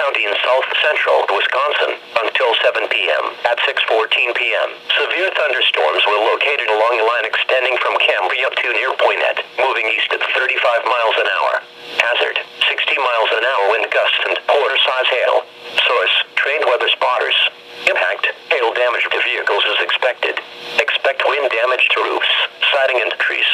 County in south central Wisconsin until 7 p.m. At 6:14 p.m., severe thunderstorms were located along a line extending from Cambria to near Poinet, moving east at 35 miles an hour. Hazard, 60 miles an hour wind gusts and quarter-size hail. Source, trained weather spotters. Impact, hail damage to vehicles is expected. Expect wind damage to roofs, siding and trees.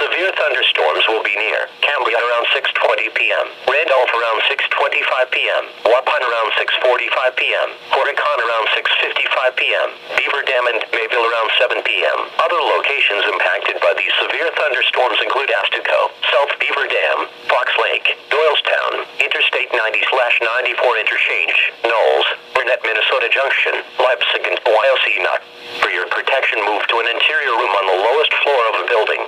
Severe thunderstorms will be near Cambria around 6:20 p.m., Randolph around 6:25 p.m., Waupun around 6:45 p.m., Horicon around 6:55 p.m., Beaver Dam and Mayville around 7 p.m. Other locations impacted by these severe thunderstorms include Astico, South Beaver Dam, Fox Lake, Doylestown, Interstate 90/94 Interchange, Knowles, Burnett, Minnesota Junction, Leipzig and Wyoming. For your protection, move to an interior room on the lowest floor of the building.